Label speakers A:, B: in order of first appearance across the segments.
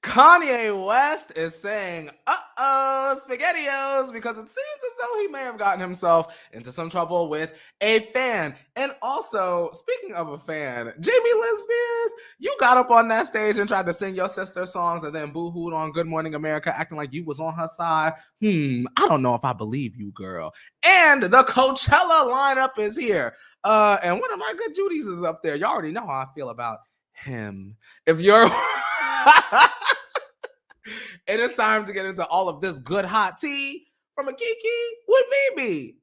A: Kanye West is saying, uh-oh, SpaghettiOs, because it seems as though he may have gotten himself into some trouble with a fan. And also, speaking of a fan, Jamie Lynn Spears, you got up on that stage and tried to sing your sister's songs and then boo-hooed on Good Morning America, acting like you was on her side. I don't know if I believe you, girl. And the Coachella lineup is here. And one of my good Judies is up there. Y'all already know how I feel about him. If you're... It is time to get into all of this good hot tea from a Kiki with Mimi.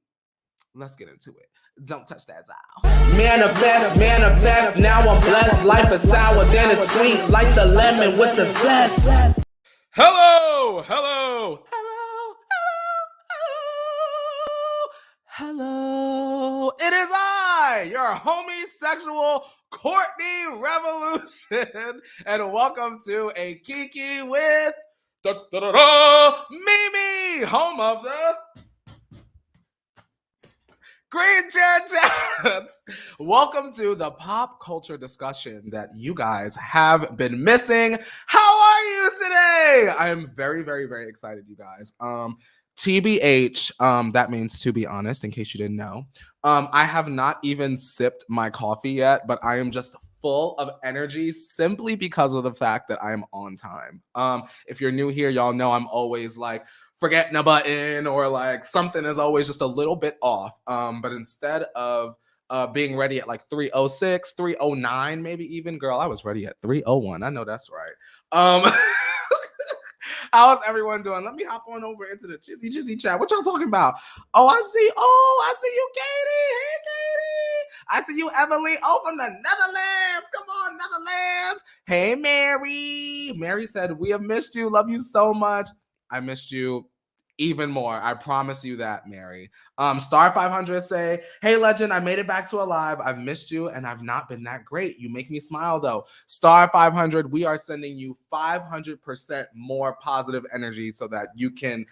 A: Let's get into it. Don't touch that dial.
B: Manifest, now I'm blessed. Life is sour, then it's sweet, like the lemon with the zest.
A: Hello, hello, hello, hello, hello. It is I, your homosexual Courtney Revolution, and welcome to a Kiki with Mimi, home of the Green Chair Chats. Welcome to the pop culture discussion that you guys have been missing. How are you today? I'm very, very, very excited, you guys. TBH, that means to be honest, in case you didn't know. I have not even sipped my coffee yet, but I am just full of energy simply because of the fact that I am on time. If you're new here, y'all know I'm always like forgetting a button or like something is always just a little bit off. But instead of being ready at like 3:06, 3:09, maybe even, girl, I was ready at 3:01. I know that's right. How's everyone doing? Let me hop on over into the Chizzy chat. What y'all talking about? Oh, I see you, Katie. Hey, Katie. I see you, Emily. Oh, from the Netherlands. Come on, Netherlands. Hey, Mary. Mary said, we have missed you. Love you so much. I missed you even more. I promise you that, Mary. Star 500 say, hey, legend, I made it back to alive. I've missed you and I've not been that great. You make me smile though. Star 500, we are sending you 500% more positive energy so that you can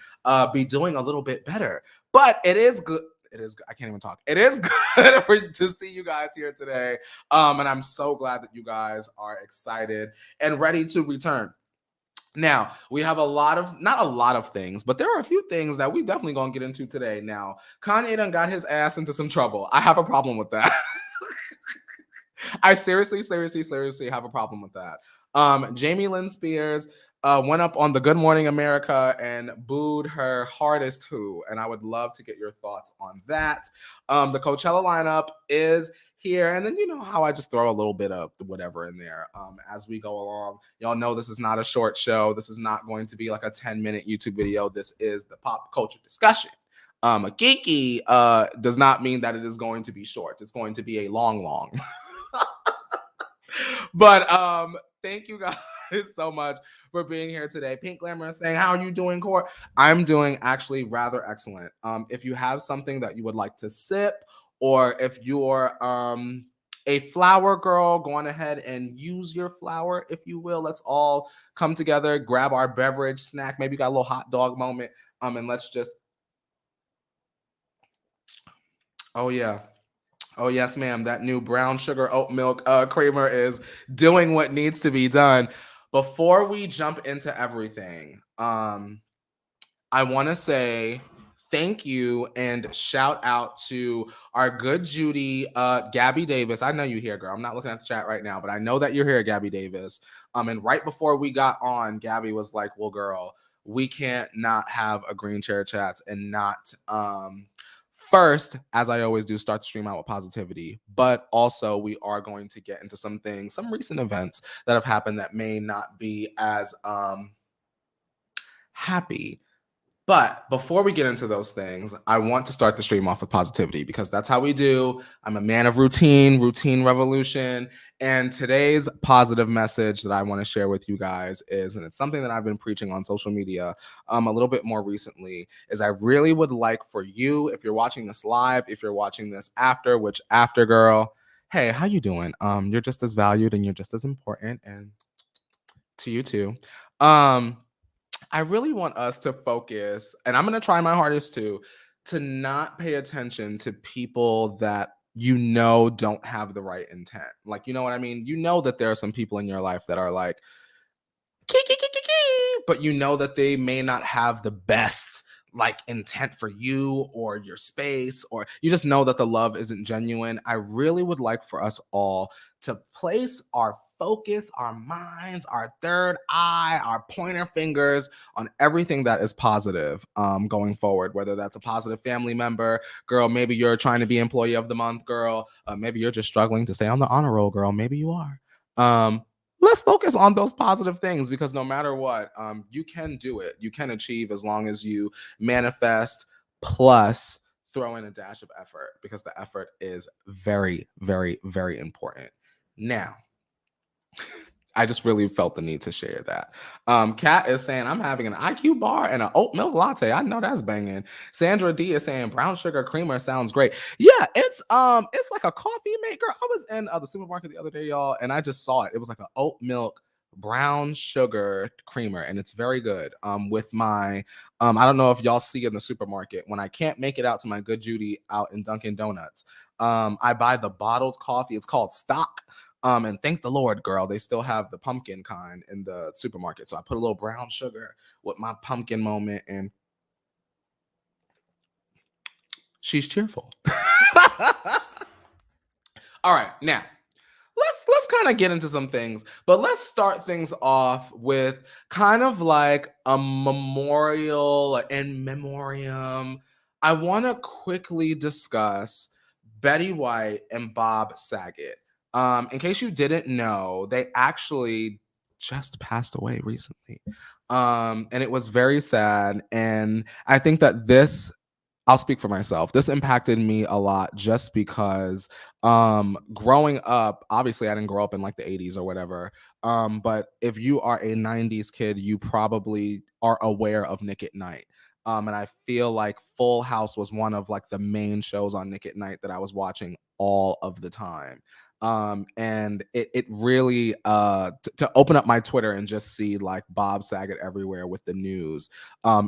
A: be doing a little bit better. But it is good. I can't even talk. It is good to see you guys here today. And I'm so glad that you guys are excited and ready to return. Now, we have not a lot of things, but there are a few things that we definitely gonna get into today. Now, Kanye done got his ass into some trouble. I have a problem with that. I seriously have a problem with that. Jamie Lynn Spears went up on the Good Morning America and booed her hardest who, and I would love to get your thoughts on that. The Coachella lineup is here, and then you know how I just throw a little bit of whatever in there as we go along. Y'all know this is not a short show. This is not going to be like a 10-minute YouTube video. This is the pop culture discussion. A geeky does not mean that it is going to be short. It's going to be a long. But thank you guys so much for being here today. Pink Glamour is saying, how are you doing, Court? I'm doing actually rather excellent. If you have something that you would like to sip, or if you're a flower girl, go on ahead and use your flower, if you will. Let's all come together, grab our beverage, snack. Maybe you got a little hot dog moment, and let's just... Oh, yeah. Oh, yes, ma'am. That new brown sugar oat milk creamer is doing what needs to be done. Before we jump into everything, I want to say thank you and shout out to our good Judy, Gabby Davis. I know you're here, girl. I'm not looking at the chat right now, but I know that you're here, Gabby Davis. And right before we got on, Gabby was like, well, girl, we can't not have a Green Chair Chats and not... First, as I always do, start the stream out with positivity, but also we are going to get into some things, some recent events that have happened that may not be as happy. But before we get into those things, I want to start the stream off with positivity because that's how we do. I'm a man of routine revolution. And today's positive message that I want to share with you guys is, and it's something that I've been preaching on social media a little bit more recently, is I really would like for you, if you're watching this live, if you're watching this after, which after, girl, hey, how you doing? You're just as valued and you're just as important, and to you too. I really want us to focus, and I'm going to try my hardest to not pay attention to people that you know don't have the right intent. Like, you know what I mean? You know that there are some people in your life that are like, but you know that they may not have the best like intent for you or your space, or you just know that the love isn't genuine. I really would like for us all to place our focus, our minds, our third eye, our pointer fingers on everything that is positive going forward, whether that's a positive family member, girl, maybe you're trying to be employee of the month, girl, maybe you're just struggling to stay on the honor roll, girl, maybe you are. Let's focus on those positive things, because no matter what, you can do it. You can achieve as long as you manifest plus throw in a dash of effort, because the effort is very, very, very important. Now, I just really felt the need to share that. Kat is saying, I'm having an IQ bar and an oat milk latte. I know that's banging. Sandra D is saying, brown sugar creamer sounds great. Yeah, it's like a coffee maker. I was in the supermarket the other day, y'all, and I just saw it. It was like an oat milk brown sugar creamer, and it's very good. With my, I don't know if y'all see in the supermarket, when I can't make it out to my good Judy out in Dunkin' Donuts, I buy the bottled coffee. It's called Stock. And thank the Lord, girl, they still have the pumpkin kind in the supermarket. So I put a little brown sugar with my pumpkin moment, and she's cheerful. All right, now let's kind of get into some things, but let's start things off with kind of like a memorial in memoriam. I want to quickly discuss Betty White and Bob Saget. In case you didn't know, they actually just passed away recently. And it was very sad. And I think that I'll speak for myself. This impacted me a lot just because growing up, obviously I didn't grow up in like the 80s or whatever. But if you are a 90s kid, you probably are aware of Nick at Night. And I feel like Full House was one of like the main shows on Nick at Night that I was watching all of the time. And it really to open up my Twitter and just see like Bob Saget everywhere with the news,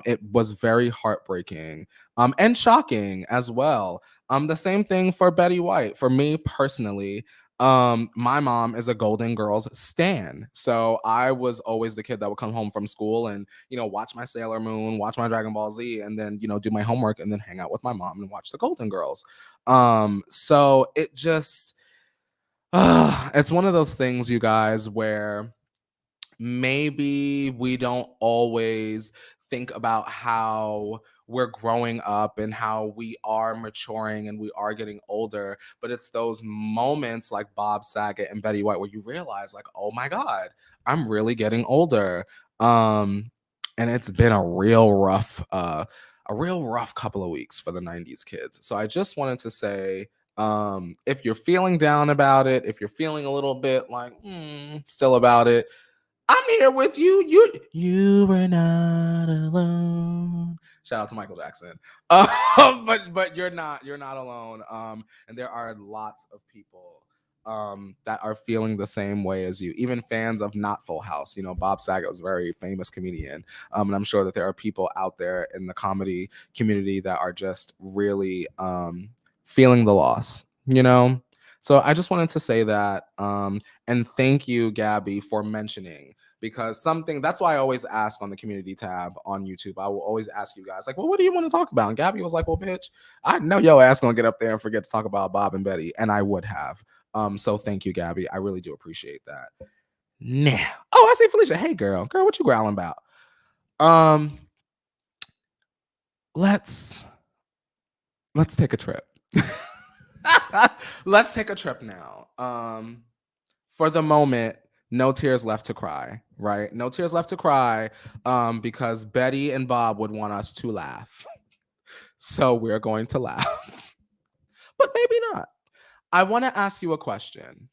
A: it was very heartbreaking and shocking as well. The same thing for Betty White. For me personally, my mom is a Golden Girls stan, so I was always the kid that would come home from school and watch my Sailor Moon, watch my Dragon Ball Z, and then do my homework and then hang out with my mom and watch the Golden Girls. So it just it's one of those things, you guys, where maybe we don't always think about how we're growing up and how we are maturing and we are getting older, but it's those moments like Bob Saget and Betty White where you realize like, oh my God, I'm really getting older. And it's been a real rough couple of weeks for the 90s kids. So I just wanted to say, if you're feeling down about it, if you're feeling a little bit like still about it, I'm here with you. You were not alone. Shout out to Michael Jackson. But you're not alone. And there are lots of people that are feeling the same way as you. Even fans of not Full House. Bob Saget was a very famous comedian. And I'm sure that there are people out there in the comedy community that are just really feeling the loss. So I just wanted to say that. And thank you, Gabby, for mentioning, because that's why I always ask on the community tab on YouTube. I will always ask you guys, like, well, what do you want to talk about? And Gabby was like, well, bitch, I know yo ass gonna get up there and forget to talk about Bob and Betty. And I would have. So thank you, Gabby. I really do appreciate that. Now, I see Felicia. Hey, girl, what you growling about? Let's take a trip. Let's take a trip now. For the moment, no tears left to cry, right? No tears left to cry, because Betty and Bob would want us to laugh. So we're going to laugh. But maybe not. I want to ask you a question,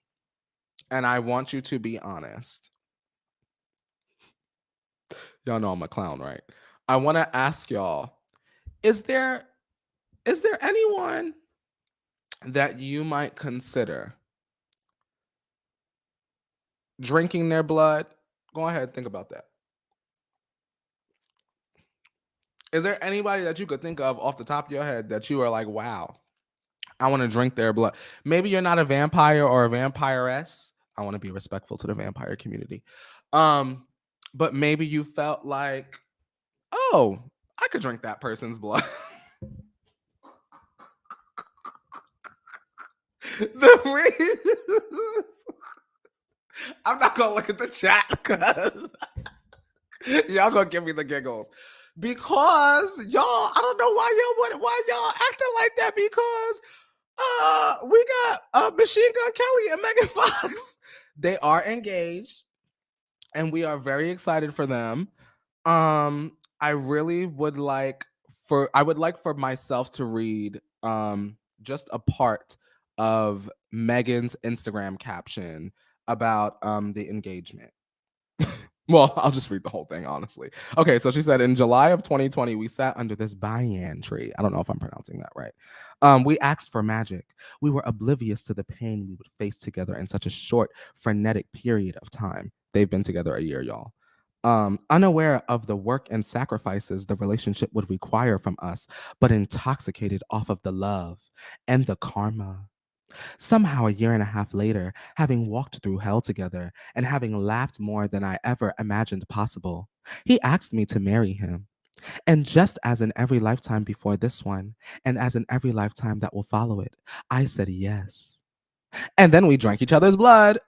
A: and I want you to be honest. Y'all know I'm a clown, right? I want to ask y'all, is there anyone that you might consider drinking their blood? Go ahead, think about that. Is there anybody that you could think of off the top of your head that you are like, wow, I want to drink their blood? Maybe you're not a vampire or a vampiress. I want to be respectful to the vampire community. but maybe you felt like, oh, I could drink that person's blood. The reason I'm not gonna look at the chat because y'all gonna give me the giggles. Because y'all, I don't know why y'all acting like that. Because we got Machine Gun Kelly and Megan Fox. They are engaged, and we are very excited for them. I really would like for myself to read just a part of Megan's Instagram caption about the engagement. Well, I'll just read the whole thing, honestly. Okay, so she said, in July of 2020, we sat under this banyan tree. I don't know if I'm pronouncing that right. We asked for magic. We were oblivious to the pain we would face together in such a short, frenetic period of time. They've been together a year, y'all. Unaware of the work and sacrifices the relationship would require from us, but intoxicated off of the love and the karma. Somehow, a year and a half later, having walked through hell together and having laughed more than I ever imagined possible, he asked me to marry him. And just as in every lifetime before this one, and as in every lifetime that will follow it, I said yes. And then we drank each other's blood.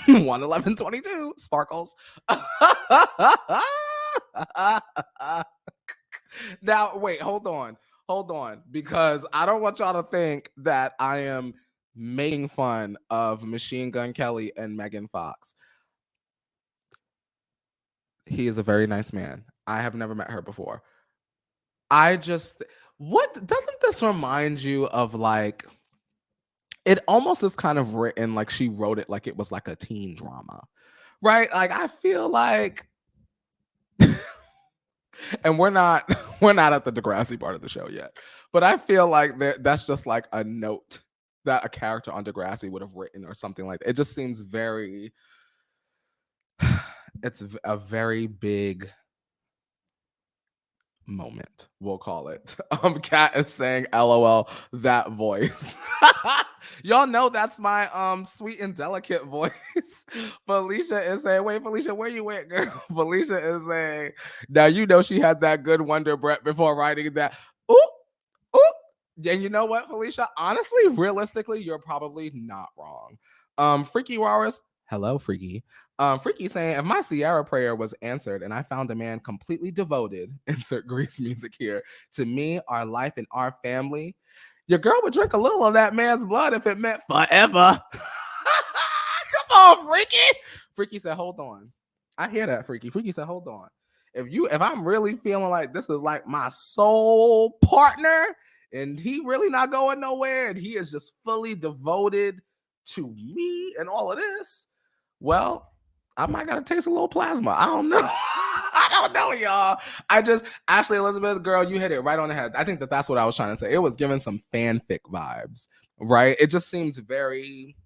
A: 11122 sparkles. Now, wait, hold on. Hold on. Because I don't want y'all to think that I am making fun of Machine Gun Kelly and Megan Fox. He is a very nice man. I have never met her before. I just, what doesn't this remind you of? Like, it almost is kind of written like she wrote it like it was like a teen drama, right? Like, I feel like, and we're not at the Degrassi part of the show yet, but I feel like that's just like a note that a character on Degrassi would have written or something like that. It just seems very, it's a very big moment, we'll call it. Kat is saying LOL, that voice. Y'all know that's my sweet and delicate voice. Felicia is saying, wait, Felicia, where you at, girl? Felicia is saying, now you know she had that good Wonder Breath before writing that. Ooh, ooh. And you know what, Felicia? Honestly, realistically, you're probably not wrong. Freaky Walrus, hello, Freaky. Freaky saying, if my Sierra prayer was answered and I found a man completely devoted, insert Grease music here, to me, our life, and our family, your girl would drink a little of that man's blood if it meant forever. Come on, Freaky. Freaky said, hold on. I hear that, Freaky. Freaky said, hold on. If I'm really feeling like this is like my soul partner and he really not going nowhere and he is just fully devoted to me and all of this, well, I might gotta taste a little plasma. I don't know. I don't know, y'all. I just, Ashley Elizabeth, girl, you hit it right on the head. I think that's what I was trying to say. It was giving some fanfic vibes, right? It just seems very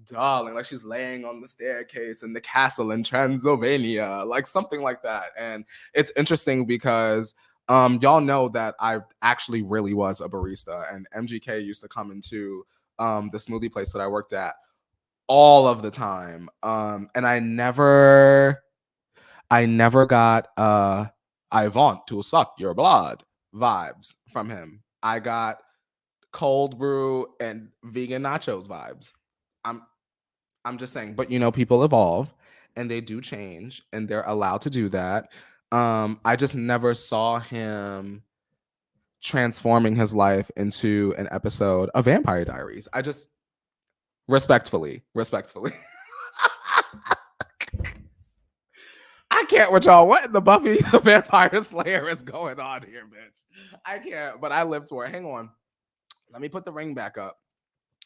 A: darling, like she's laying on the staircase in the castle in Transylvania, like something like that. And it's interesting because y'all know that I actually really was a barista, and MGK used to come into the smoothie place that I worked at all of the time. And I never got I want to suck your blood vibes from him. I got cold brew and vegan nachos vibes. I'm just saying, but you know, people evolve and they do change and they're allowed to do that. I just never saw him transforming his life into an episode of Vampire Diaries. I just respectfully. I can't with y'all. What in the Buffy the Vampire Slayer is going on here, bitch? I can't, but I lived for it. Hang on. Let me put the ring back up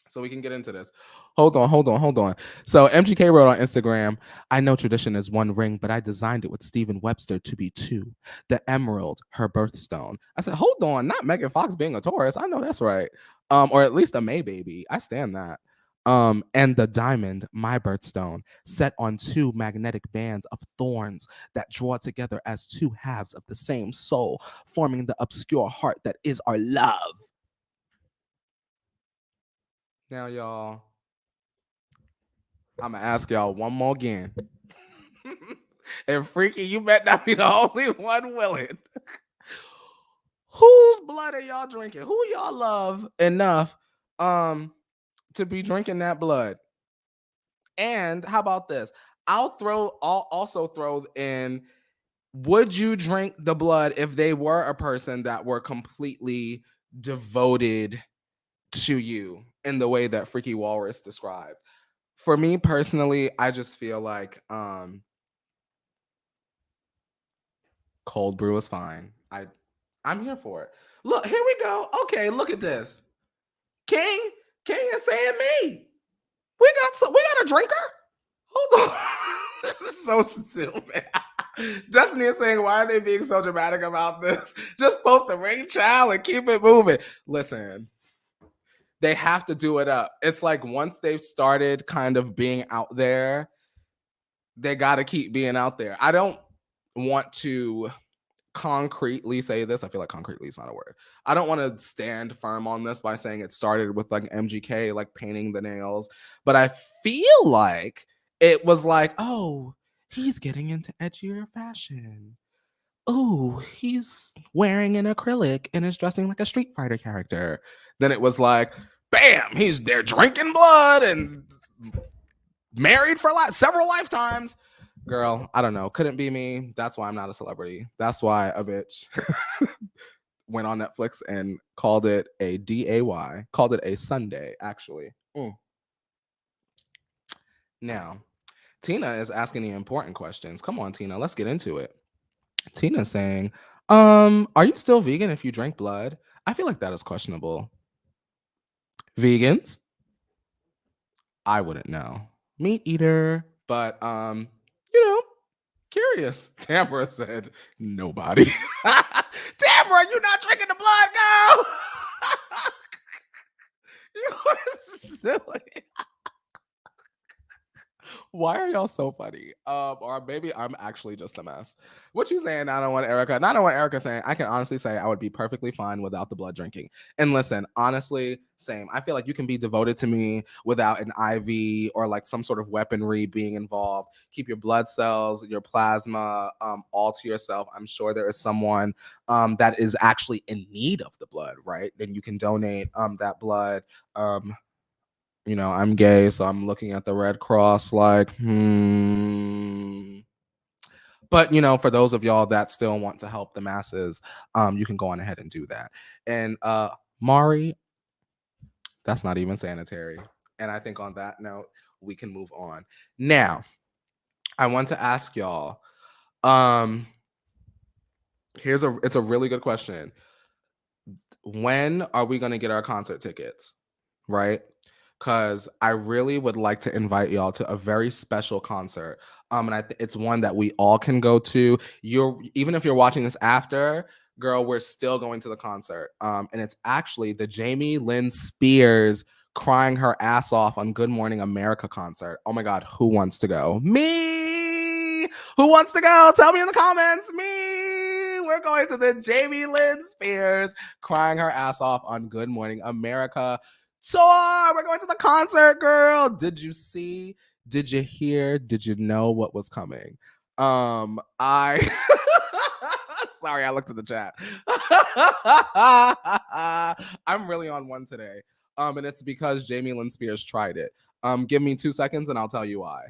A: so we can get into this. Hold on. So MGK wrote on Instagram, I know tradition is one ring, but I designed it with Stephen Webster to be two. The emerald, her birthstone. I said, hold on, not Megan Fox being a Taurus. I know that's right. Or at least a May baby. I stand that. And the diamond, my birthstone, set on two magnetic bands of thorns that draw together as two halves of the same soul, forming the obscure heart that is our love. Now, y'all, I'm gonna ask y'all one more again. And Freaky, you better not be the only one willing. Whose blood are y'all drinking? Who y'all love enough to be drinking that blood? And how about this? I'll also throw in, would you drink the blood if they were a person that were completely devoted to you in the way that Freaky Walrus described? For me personally, I just feel like cold brew is fine. I'm here for it. Look, here we go. Okay, look at this. King is saying me. We got a drinker. Hold on. This is so stupid. Destiny is saying, why are they being so dramatic about this? Just post the ring child and keep it moving. Listen, they have to do it up. It's like once they've started kind of being out there, they got to keep being out there. I don't want to concretely say this. I feel like concretely is not a word. I don't want to stand firm on this by saying it started with like MGK, like painting the nails. But I feel like it was like, oh, he's getting into edgier fashion. Oh, he's wearing an acrylic and is dressing like a Street Fighter character. Then it was like, bam, they're drinking blood and married for several lifetimes. Girl, I don't know. Couldn't be me. That's why I'm not a celebrity. That's why a bitch went on Netflix and called it a DAY, called it a Sunday, actually. Now, Tina is asking the important questions. Come on, Tina, let's get into it. Tina's saying, are you still vegan if you drink blood? I feel like that is questionable. Vegans? I wouldn't know. Meat eater, but you know, curious. Tamara said, nobody. Tamara, you not drinking the blood, girl. You're silly. Why are y'all so funny? Or maybe I'm actually just a mess. What you saying? I don't want Erica. Not what Erica saying. I can honestly say I would be perfectly fine without the blood drinking. And listen, honestly, same. I feel like you can be devoted to me without an IV or like some sort of weaponry being involved. Keep your blood cells, your plasma, all to yourself. I'm sure there is someone that is actually in need of the blood, right? Then you can donate that blood. You know, I'm gay, so I'm looking at the Red Cross like, But, you know, for those of y'all that still want to help the masses, you can go on ahead and do that. And Mari, that's not even sanitary. And I think on that note, we can move on. Now, I want to ask y'all, it's a really good question. When are we going to get our concert tickets? Right? Because I really would like to invite y'all to a very special concert. And it's one that we all can go to. Even if you're watching this after, girl, we're still going to the concert. And it's actually the Lynn Spears crying her ass off on Good Morning America concert. Oh my God, who wants to go? Me! Who wants to go? Tell me in the comments. Me! We're going to the Lynn Spears crying her ass off on Good Morning America tour. We're going to the concert, girl. Did you see? Did you hear? Did you know what was coming? I sorry, I looked at the chat. I'm really on one today. And it's because Lynn Spears tried it. Give me 2 seconds and I'll tell you why.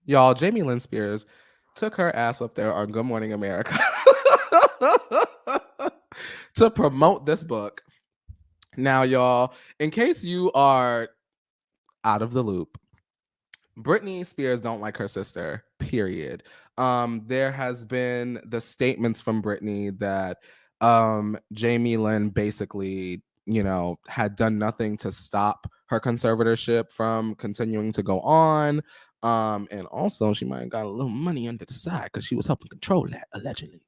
A: Y'all, Lynn Spears took her ass up there on Good Morning America to promote this book. Now, y'all, in case you are out of the loop, Britney Spears don't like her sister, period. There has been the statements from Britney that Jamie Lynn basically, you know, had done nothing to stop her conservatorship from continuing to go on. And also she might have got a little money under the side because she was helping control that, allegedly.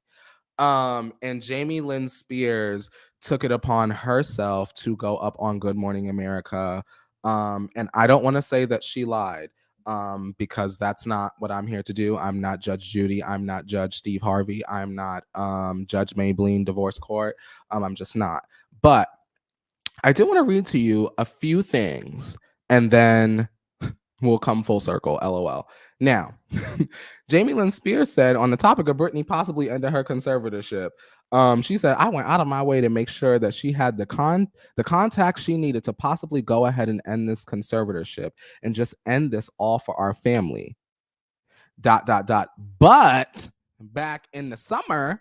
A: And Lynn Spears took it upon herself to go up on Good Morning America. And I don't want to say that she lied, because that's not what I'm here to do. I'm not Judge Judy. I'm not Judge Steve Harvey. I'm not Judge Maybelline Divorce Court. I'm just not. But I do want to read to you a few things, and then We'll come full circle, lol. Now, Jamie Lynn Spears said on the topic of Britney possibly ending her conservatorship, she said, I went out of my way to make sure that she had the contacts she needed to possibly go ahead and end this conservatorship and just end this all for our family. ... But back in the summer,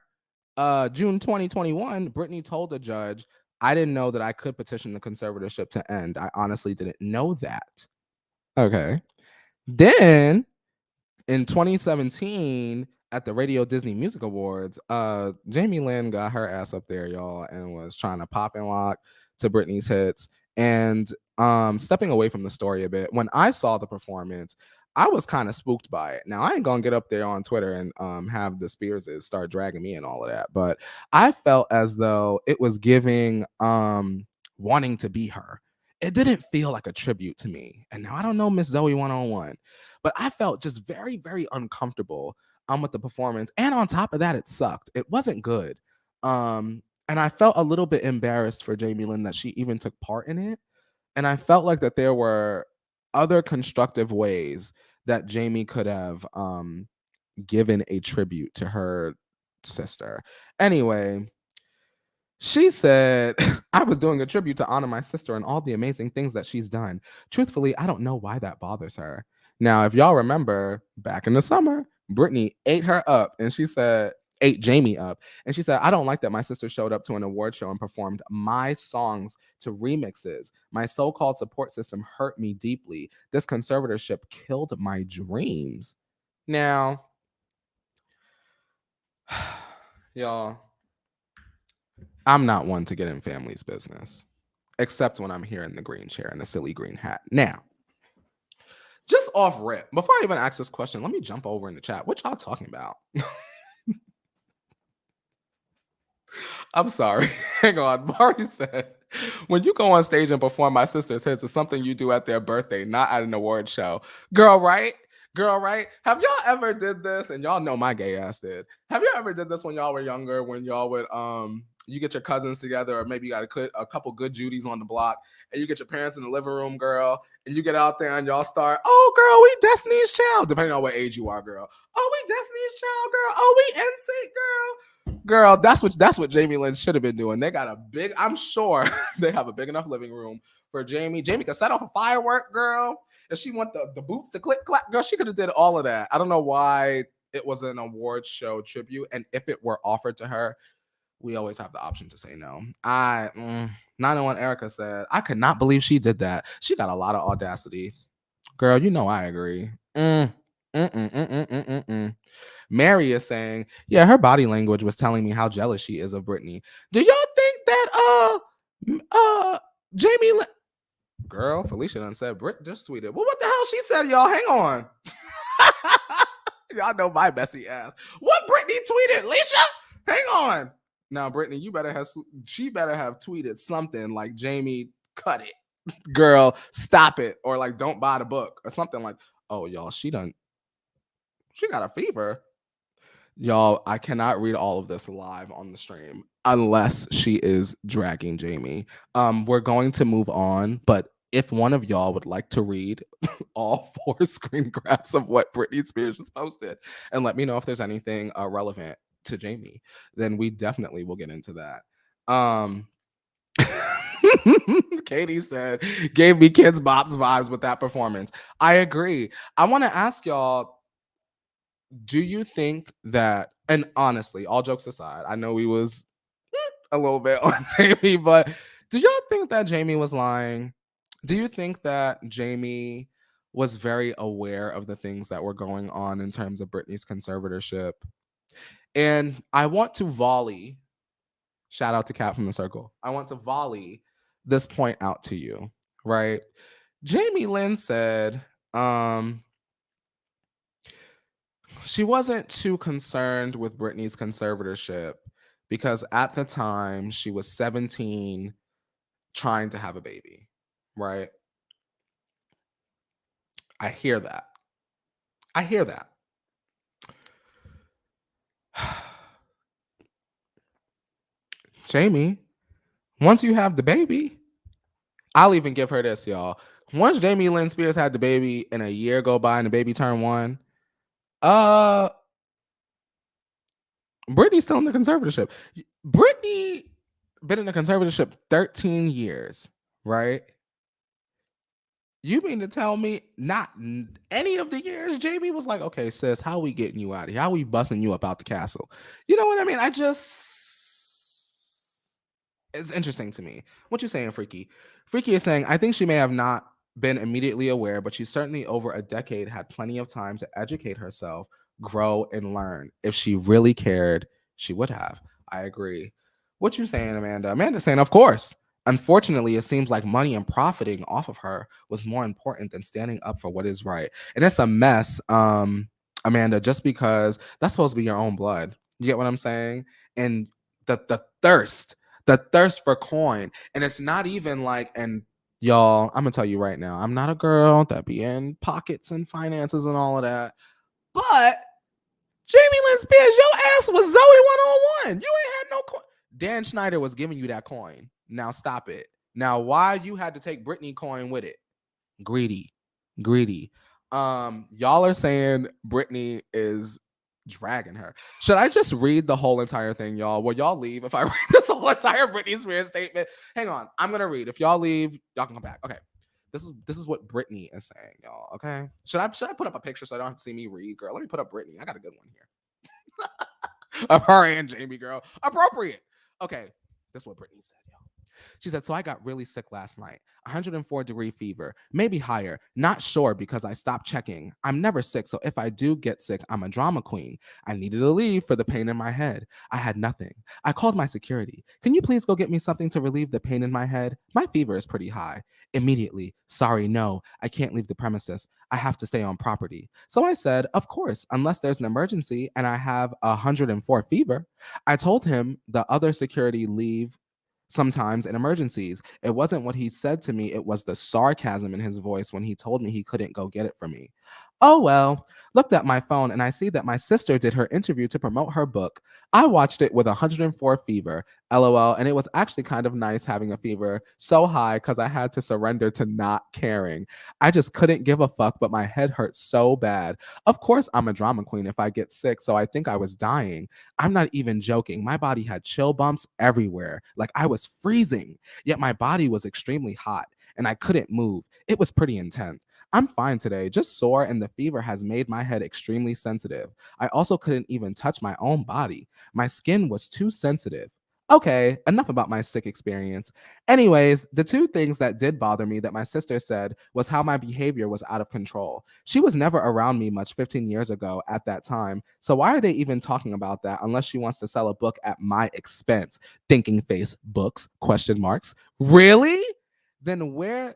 A: June 2021, Britney told the judge, I didn't know that I could petition the conservatorship to end. I honestly didn't know that. Okay. Then in 2017, at the Radio Disney Music Awards, Jamie Lynn got her ass up there, y'all, and was trying to pop and lock to Britney's hits. And stepping away from the story a bit, when I saw the performance, I was kind of spooked by it. Now, I ain't gonna get up there on Twitter and have the Spearses start dragging me and all of that, but I felt as though it was giving wanting to be her. It didn't feel like a tribute to me. And now I don't know Miss Zoe 101, but I felt just very, very uncomfortable with the performance. And on top of that, it sucked. It wasn't good. And I felt a little bit embarrassed for Jamie Lynn that she even took part in it. And I felt like that there were other constructive ways that Jamie could have given a tribute to her sister. Anyway, she said, I was doing a tribute to honor my sister and all the amazing things that she's done. Truthfully, I don't know why that bothers her. Now, if y'all remember back in the summer, Britney ate her up and she said, ate Jamie up. And she said, I don't like that my sister showed up to an award show and performed my songs to remixes. My so-called support system hurt me deeply. This conservatorship killed my dreams. Now, y'all, I'm not one to get in family's business, except when I'm here in the green chair and the silly green hat. Now, just off rip, before I even ask this question, let me jump over in the chat. What y'all talking about? I'm sorry. Hang on. Mari said, when you go on stage and perform my sister's hits, it's something you do at their birthday, not at an award show. Girl, right? Girl, right? Have y'all ever did this? And y'all know my gay ass did. Have y'all ever did this when y'all were younger, when y'all would you get your cousins together, or maybe you got a couple good Judies on the block, and you get your parents in the living room, girl, and you get out there and y'all start, oh, girl, we Destiny's Child, depending on what age you are, girl. Oh, we Destiny's Child, girl. Oh, we NSYNC, girl. Girl, that's what Jamie Lynn should have been doing. They got a big, I'm sure they have a big enough living room for Jamie. Jamie could set off a firework, girl. If she want the boots to click clack, girl, she could have did all of that. I don't know why it was an award show tribute, and if it were offered to her, we always have the option to say no. 901 Erica said, I could not believe she did that. She got a lot of audacity. Girl, you know I agree. Mary is saying, yeah, her body language was telling me how jealous she is of Britney. Do y'all think that Jamie girl, Felicia done said Brit just tweeted. Well, what the hell she said, y'all? Hang on. Y'all know my messy ass. What Britney tweeted, Leisha? Hang on. Now, Britney, she better have tweeted something like, Jamie, cut it. Girl, stop it. Or like, don't buy the book. Or something like, oh, y'all, she got a fever. Y'all, I cannot read all of this live on the stream unless she is dragging Jamie. We're going to move on, but if one of y'all would like to read all 4 screen grabs of what Britney Spears just posted and let me know if there's anything relevant to Jamie, then we definitely will get into that. Katie said, gave me Kids Bops vibes with that performance. I agree. I want to ask y'all, do you think that, and honestly, all jokes aside, I know we was a little bit on Jamie, but do y'all think that Jamie was lying? Do you think that Jamie was very aware of the things that were going on in terms of Britney's conservatorship? And I want to volley, shout out to Cat from the Circle, I want to volley this point out to you, right? Jamie Lynn said she wasn't too concerned with Britney's conservatorship because at the time she was 17 trying to have a baby, right? I hear that. Jamie, once you have the baby, I'll even give her this, y'all. Once Jamie Lynn Spears had the baby and a year go by and the baby turned 1, uh, Britney's still in the conservatorship. Britney been in the conservatorship 13 years, right? You mean to tell me not any of the years Jamie was like, okay, sis, how we getting you out of here? How we busting you up out the castle? You know what I mean? It's interesting to me. What you saying, Freaky? Freaky is saying, I think she may have not been immediately aware, but she certainly over a decade had plenty of time to educate herself, grow, and learn. If she really cared, she would have. I agree. What you saying, Amanda? Amanda's saying, of course. Unfortunately, it seems like money and profiting off of her was more important than standing up for what is right. And it's a mess, Amanda, just because that's supposed to be your own blood. You get what I'm saying? And the thirst for coin. And it's not even like, and y'all, I'm gonna tell you right now, I'm not a girl that be in pockets and finances and all of that. But Jamie Lynn Spears, your ass was Zoe 101. You ain't had no coin. Dan Schneider was giving you that coin. Now stop it. Now, why you had to take Britney coin with it? Greedy. Greedy. Y'all are saying Britney is dragging her. Should I just read the whole entire thing, y'all? Will y'all leave if I read this whole entire Britney Spears statement? Hang on. I'm gonna read. If y'all leave, y'all can come back. Okay. This is what Britney is saying, y'all. Okay. Should I put up a picture so I don't have to see me read, girl? Let me put up Britney. I got a good one here. Of her and Jamie, girl. Appropriate. Okay. This is what Britney said, y'all. She said, so I got really sick last night. 104-degree fever, maybe higher. Not sure because I stopped checking. I'm never sick, so if I do get sick, I'm a drama queen. I needed to leave for the pain in my head. I had nothing. I called my security. Can you please go get me something to relieve the pain in my head? My fever is pretty high. Immediately, sorry, no, I can't leave the premises. I have to stay on property. So I said, of course, unless there's an emergency and I have 104 fever. I told him the other security leave sometimes in emergencies. It wasn't what he said to me, it was the sarcasm in his voice when he told me he couldn't go get it for me. Oh well, looked at my phone and I see that my sister did her interview to promote her book. I watched it with 104 fever, lol, and it was actually kind of nice having a fever so high because I had to surrender to not caring. I just couldn't give a fuck, but my head hurt so bad. Of course, I'm a drama queen if I get sick, so I think I was dying. I'm not even joking. My body had chill bumps everywhere, like I was freezing, yet my body was extremely hot and I couldn't move. It was pretty intense. I'm fine today, just sore, and the fever has made my head extremely sensitive. I also couldn't even touch my own body. My skin was too sensitive. Okay, enough about my sick experience. Anyways, the two things that did bother me that my sister said was how my behavior was out of control. She was never around me much 15 years ago at that time, so why are they even talking about that unless she wants to sell a book at my expense? Thinking face books, question marks. Really? Then where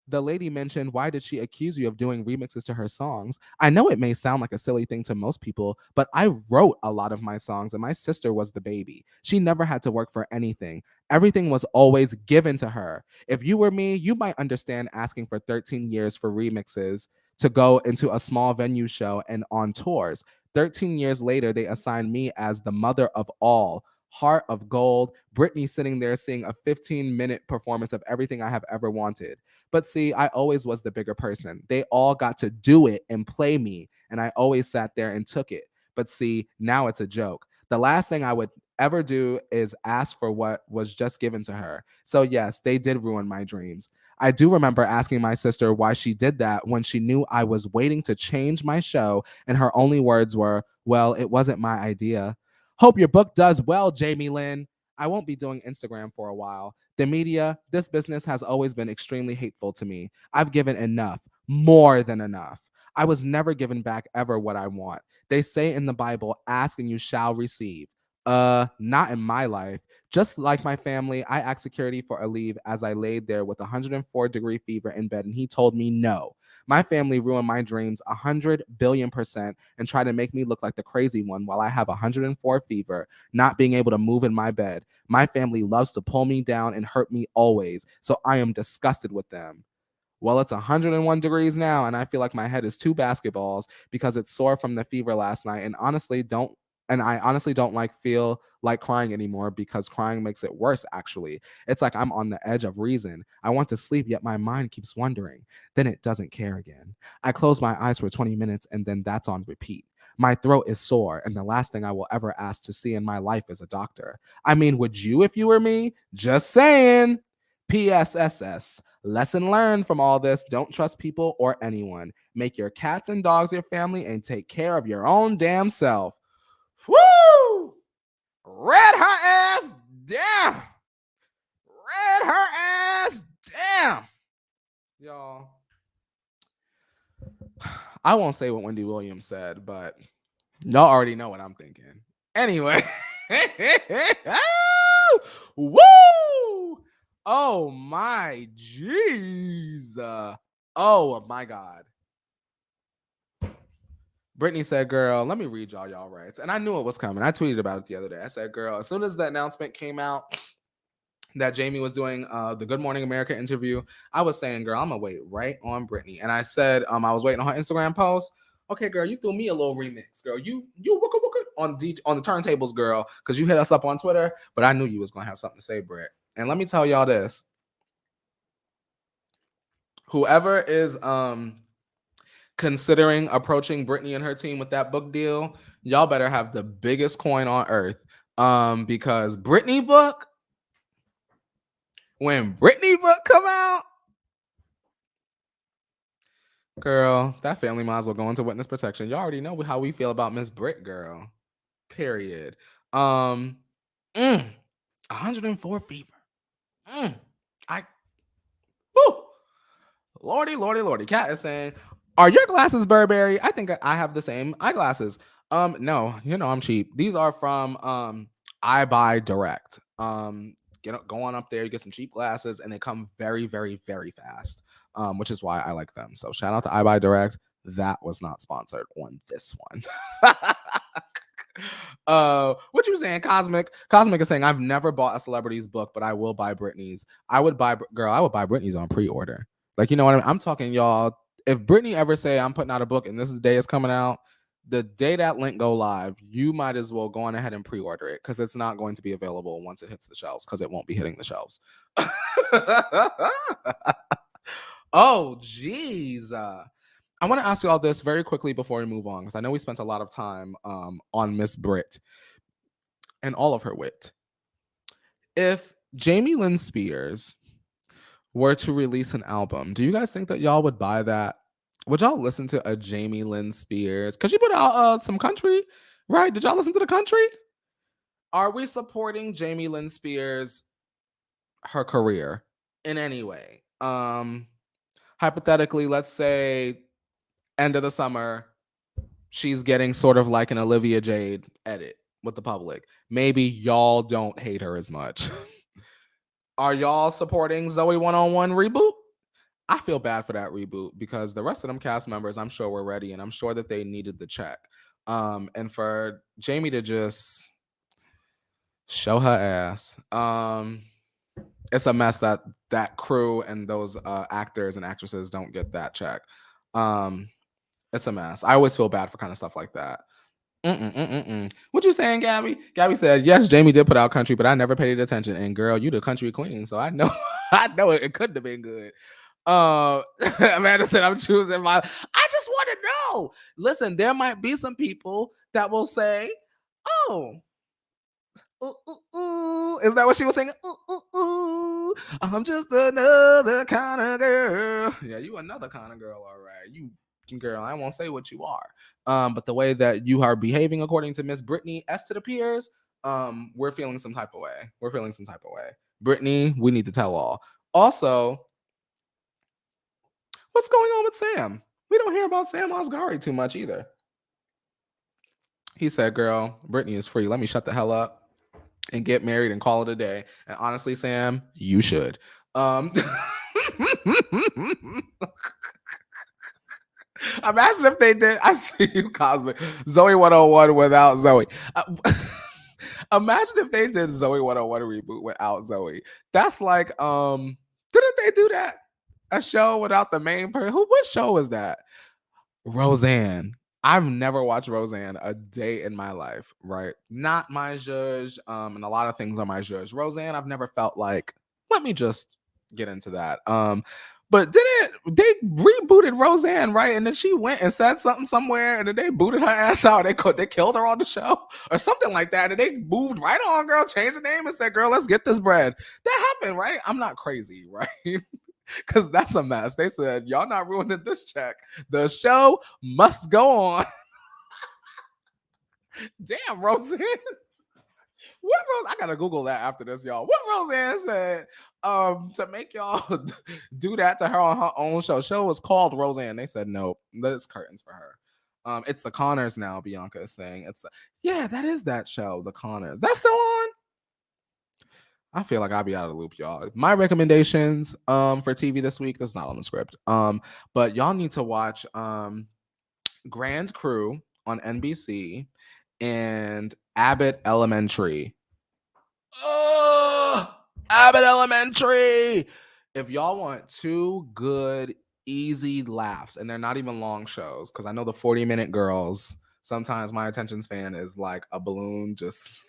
A: the lady mentioned, why did she accuse you of doing remixes to her songs? I know it may sound like a silly thing to most people, but I wrote a lot of my songs and my sister was the baby. She never had to work for anything. Everything was always given to her. If you were me, you might understand asking for 13 years for remixes to go into a small venue show and on tours. 13 years later, they assigned me as the mother of all. Heart of Gold, Britney sitting there seeing a 15-minute performance of everything I have ever wanted. But see, I always was the bigger person. They all got to do it and play me, and I always sat there and took it. But see, now it's a joke. The last thing I would ever do is ask for what was just given to her. So, yes, they did ruin my dreams. I do remember asking my sister why she did that when she knew I was waiting to change my show, and her only words were, well, it wasn't my idea. Hope your book does well, Jamie Lynn. I won't be doing Instagram for a while. The media, this business has always been extremely hateful to me. I've given enough, more than enough. I was never given back ever what I want. They say in the Bible, ask and you shall receive. Not in my life. Just like my family, I asked security for a leave as I laid there with 104-degree fever in bed, and he told me no. My family ruined my dreams 100 billion% and tried to make me look like the crazy one while I have 104 fever, not being able to move in my bed. My family loves to pull me down and hurt me always, so I am disgusted with them. Well, it's 101 degrees now, and I feel like my head is two basketballs because it's sore from the fever last night. And honestly, don't And I honestly don't feel like crying anymore because crying makes it worse, actually. It's like I'm on the edge of reason. I want to sleep, yet my mind keeps wondering. Then it doesn't care again. I close my eyes for 20 minutes and then that's on repeat. My throat is sore, and the last thing I will ever ask to see in my life is a doctor. I mean, would you if you were me? Just saying. PSSS. Lesson learned from all this: don't trust people or anyone. Make your cats and dogs your family and take care of your own damn self. Woo! Read her ass down. Read her ass down. Y'all. I won't say what Wendy Williams said, but y'all already know what I'm thinking. Anyway. Woo! Oh my jeez. Oh my God. Britney said, girl, let me read y'all rights. And I knew it was coming. I tweeted about it the other day. I said, girl, as soon as the announcement came out that Jamie was doing the Good Morning America interview, I was saying, girl, I'm gonna wait right on Britney. And I said, I was waiting on her Instagram post. Okay, girl, you threw me a little remix, girl. You wooka wooka on the turntables, girl, because you hit us up on Twitter. But I knew you was gonna have something to say, Britt. And let me tell y'all this: whoever is considering approaching Britney and her team with that book deal, y'all better have the biggest coin on earth. Because Britney book, when Britney book come out, girl, that family might as well go into witness protection. Y'all already know how we feel about Miss Brit, girl. Period. 104 fever. Lordy. Cat is saying, are your glasses Burberry? I think I have the same eyeglasses. No, I'm cheap. These are from I Buy Direct. Go on up there, you get some cheap glasses, and they come very, very, very fast. Which is why I like them. So shout out to I Buy Direct. That was not sponsored on this one. What you saying, Cosmic? Cosmic is saying, I've never bought a celebrity's book, but I will buy Britney's. I would buy Britney's on pre-order. Like, you know what I mean? I'm talking, y'all. If Britney ever say I'm putting out a book and this day is coming out, the day that link go live, you might as well go on ahead and pre-order it, because it's not going to be available once it hits the shelves, because it won't be hitting the shelves. Oh, geez. I want to ask you all this very quickly before we move on, because I know we spent a lot of time on Miss Brit and all of her wit. If Jamie Lynn Spears were to release an album, do you guys think that y'all would buy that? Would y'all listen to a Jamie Lynn Spears? Because she put out some country, right? Did y'all listen to the country? Are we supporting Jamie Lynn Spears, her career, in any way? Hypothetically, let's say end of the summer, she's getting sort of like an Olivia Jade edit with the public. Maybe y'all don't hate her as much. Are y'all supporting Zoe 101 reboot? I feel bad for that reboot, because the rest of them cast members, I'm sure, were ready, and I'm sure that they needed the check. And for Jamie to just show her ass, it's a mess that crew and those actors and actresses don't get that check. It's a mess. I always feel bad for kind of stuff like that. What you saying, Gabby? Gabby said, yes, Jamie did put out country, but I never paid attention. And girl, you the country queen, so I know it couldn't have been good. Amanda said, I'm choosing my. I just want to know. Listen, there might be some people that will say, oh, is that what she was saying? I'm just another kind of girl. Yeah, you another kind of girl, all right. You girl, I won't say what you are. But the way that you are behaving, according to Miss Britney S to the peers, we're feeling some type of way. Britney, we need to tell all. Also, what's going on with Sam? We don't hear about Sam Asghari too much either. He said, girl, Britney is free. Let me shut the hell up and get married and call it a day. And honestly, Sam, you should. Imagine if they did. I see you, Cosmic. Zoe 101 without Zoe. Imagine if they did Zoe 101 reboot without Zoe. That's like, didn't they do that? A show without the main person? What show is that? Roseanne. I've never watched Roseanne a day in my life, right? Not my judge, and a lot of things are my judge. Roseanne, I've never felt like, let me just get into that. But didn't they rebooted Roseanne, right? And then she went and said something somewhere, and then they booted her ass out. They killed her on the show or something like that. And they moved right on, girl, changed the name and said, girl, let's get this bread. That happened, right? I'm not crazy, right? Because that's a mess. They said, y'all not ruining this check. The show must go on. Damn, Roseanne. What Rose? I gotta Google that after this, y'all. What Roseanne said to make y'all do that to her on her own show. Show was called Roseanne. They said nope. There's curtains for her. It's the Connors now. Bianca is saying yeah, that is that show, the Connors. That's still on. I feel like I'll be out of the loop, y'all. My recommendations for TV this week. That's not on the script. But y'all need to watch Grand Crew on NBC and Abbott Elementary. Oh, Abbott Elementary. If y'all want two good, easy laughs, and they're not even long shows, because I know the 40-minute girls, sometimes my attention span is like a balloon just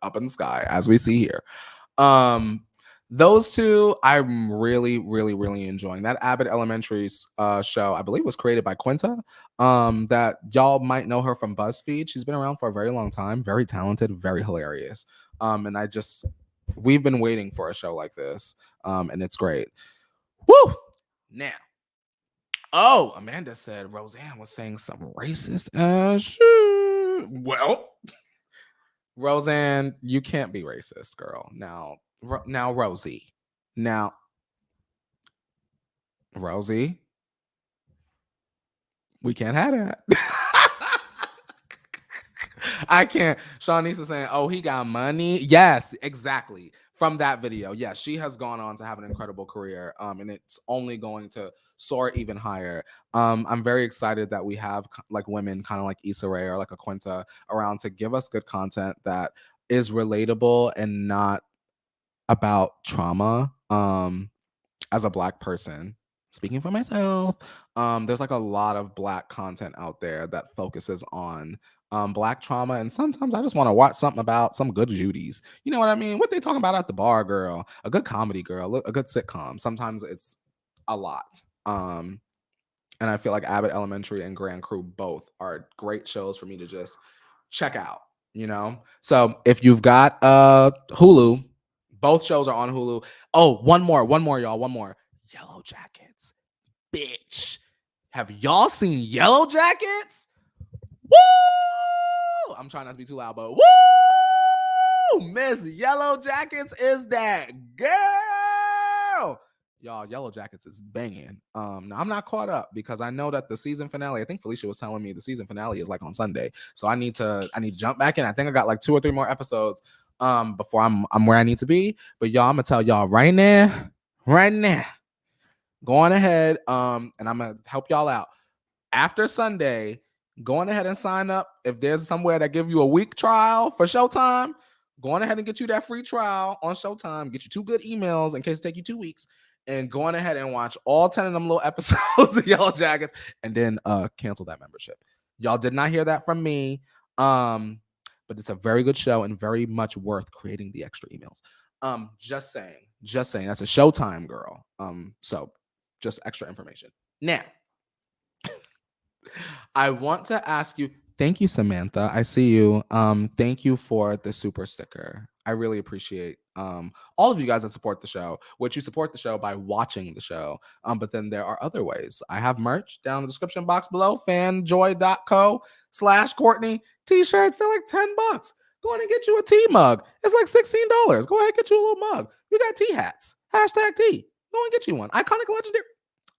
A: up in the sky, as we see here. Those two, I'm really, really, really enjoying. That Abbott Elementary show, I believe, was created by Quinta. That y'all might know her from BuzzFeed. She's been around for a very long time. Very talented, very hilarious. And we've been waiting for a show like this. And it's great. Woo! Now, Amanda said Roseanne was saying some racist shit. Well, Roseanne, you can't be racist, girl. Now, Rosie. Now, Rosie, we can't have that. I can't. Shawnice is saying, oh, he got money. Yes, exactly. From that video. Yes, she has gone on to have an incredible career. And it's only going to soar even higher. I'm very excited that we have like women kind of like Issa Rae or like a Quinta around to give us good content that is relatable and not about trauma. As a Black person, speaking for myself, there's like a lot of Black content out there that focuses on Black trauma, and sometimes I just want to watch something about some good Judies. You know what I mean? What they talking about at the bar, girl? A good comedy, girl. A good sitcom. Sometimes it's a lot. And I feel like Abbott Elementary and Grand Crew both are great shows for me to just check out. You know, so if you've got Hulu, both shows are on Hulu. Oh, one more, y'all. One more. Yellow Jackets. Bitch. Have y'all seen Yellow Jackets? Woo! I'm trying not to be too loud, but woo! Miss Yellow Jackets is that girl. Y'all, Yellow Jackets is banging. Now I'm not caught up because I know that the season finale, I think Felicia was telling me the season finale is like on Sunday. So I need to jump back in. I think I got like 2 or 3 more episodes before I'm where I need to be. But y'all, I'm gonna tell y'all right now, go on ahead. And I'm gonna help y'all out. After Sunday, go on ahead and sign up. If there's somewhere that give you a week trial for Showtime, go on ahead and get you that free trial on Showtime. Get you 2 good emails in case it take you 2 weeks. And go on ahead and watch all 10 of them little episodes of Yellow Jackets and then cancel that membership. Y'all did not hear that from me. But it's a very good show and very much worth creating the extra emails. Just saying. That's a Showtime, girl. So just extra information. Now, I want to ask you, thank you, Samantha. I see you. Thank you for the super sticker. I really appreciate all of you guys that support the show, which you support the show by watching the show. But then there are other ways. I have merch down in the description box below, fanjoy.co/Courtney. T-shirts, they're like $10. Go ahead and get you a tea mug. It's like $16. Go ahead and get you a little mug. You got tea hats. #tea. Go and get you one. Iconic legendary.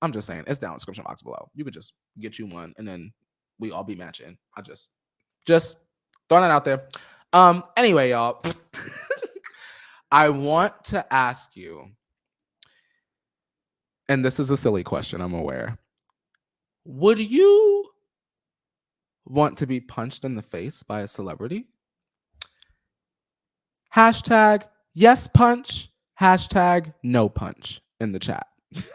A: I'm just saying, it's down in the description box below. You could just get you one and then we all be matching. I just throwing that out there. Anyway, y'all. I want to ask you, and this is a silly question, I'm aware. Would you want to be punched in the face by a celebrity? #yes punch, #no punch in the chat. Let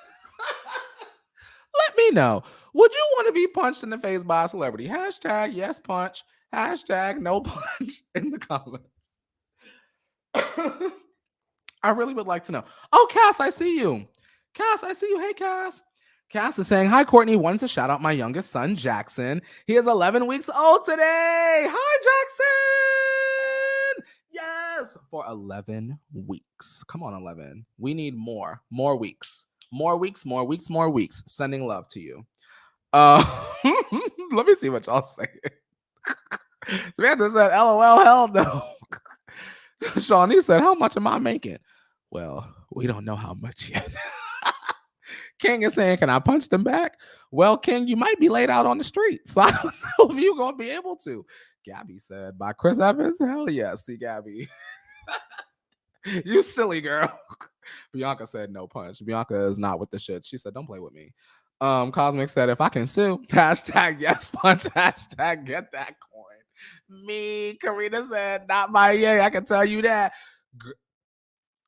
A: me know. Would you want to be punched in the face by a celebrity? Hashtag yes punch. Hashtag no punch in the comments. I really would like to know. Oh, Cass, I see you. Cass, I see you. Hey, Cass. Cass is saying, hi, Courtney. Wanted to shout out my youngest son, Jackson. He is 11 weeks old today. Hi, Jackson. Yes, for 11 weeks. Come on, 11. We need more weeks. More weeks, more weeks, more weeks. Sending love to you. Let me see what y'all say. Samantha said, LOL, hell no. Shawnee said, how much am I making? Well, we don't know how much yet. King is saying, can I punch them back? Well, King, you might be laid out on the street, so I don't know if you're going to be able to. Gabby said, by Chris Evans? Hell yes, see Gabby. You silly girl. Bianca said, no punch. Bianca is not with the shit. She said, don't play with me. Cosmic said, if I can sue, hashtag yes punch, hashtag get that coin. Me, Karina said, not my yay. I can tell you that.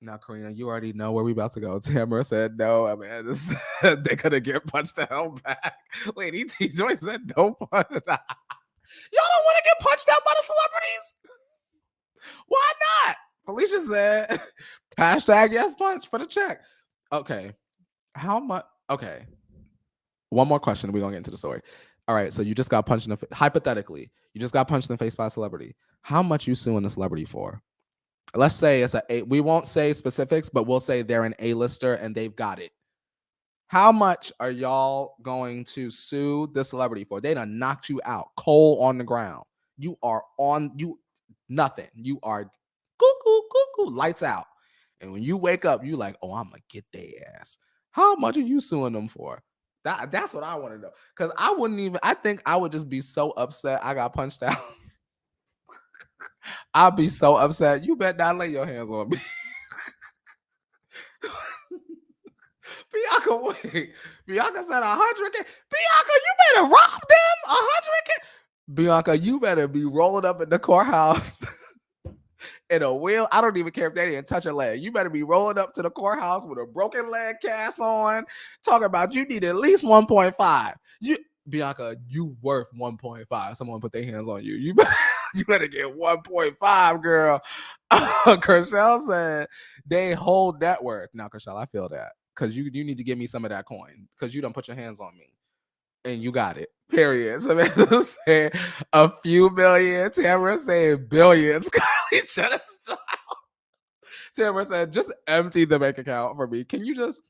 A: Now, Karina, you already know where we about to go. Tamara said, no, I mean, they're going to get punched the hell back. Lady T. Joy said, no punch. Y'all don't want to get punched out by the celebrities? Why not? Felicia said, hashtag yes punch for the check. Okay. How much? Okay. One more question. We're going to get into the story. All right. So you just got punched in the face. Hypothetically, you just got punched in the face by a celebrity. How much you suing the celebrity for? Let's say it's we won't say specifics, but we'll say they're an A-lister and they've got it. How much are y'all going to sue the celebrity for? They done knocked you out cold on the ground. You are on nothing. You are cuckoo, lights out. And when you wake up, you like, oh, I'm gonna get their ass. How much are you suing them for? That's what I want to know. Because I think I would just be so upset I got punched out. I'll be so upset. You better not lay your hands on me. Bianca, wait. Bianca said 100K. Bianca, you better rob them 100K. Bianca, you better be rolling up in the courthouse in a wheel. I don't even care if they didn't touch a leg. You better be rolling up to the courthouse with a broken leg cast on, talking about you need at least 1.5. Bianca, you worth 1.5. Someone put their hands on you. You better get 1.5, girl. Kershell said they hold that worth. Now, Kershell, I feel that. Because you need to give me some of that coin. Because you don't put your hands on me. And you got it. Period. Samantha said a few million. Tamara said billions. Kylie Jenner style. Tamara said, just empty the bank account for me. Can you just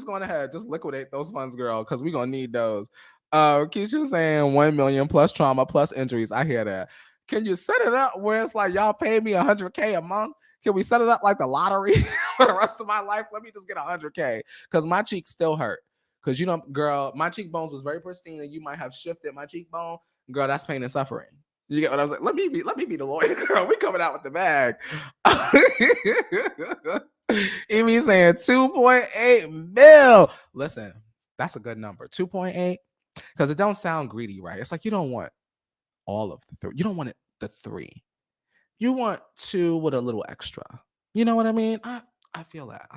A: go on ahead, just liquidate those funds, girl, because we're gonna need those. Keisha saying 1 million plus trauma plus injuries. I hear that. Can you set it up where it's like y'all pay me 100K a month? Can we set it up like the lottery for the rest of my life? Let me just get 100K because my cheeks still hurt. Because, you know, girl, my cheekbones was very pristine and you might have shifted my cheekbone. Girl, that's pain and suffering. You get what I was like? Let me be the lawyer, girl. We coming out with the bag. Amy saying 2.8 mil. Listen, that's a good number. 2.8. Because it don't sound greedy, right? It's like you don't want all of the three. You don't want the three. You want two with a little extra. You know what I mean? I feel that.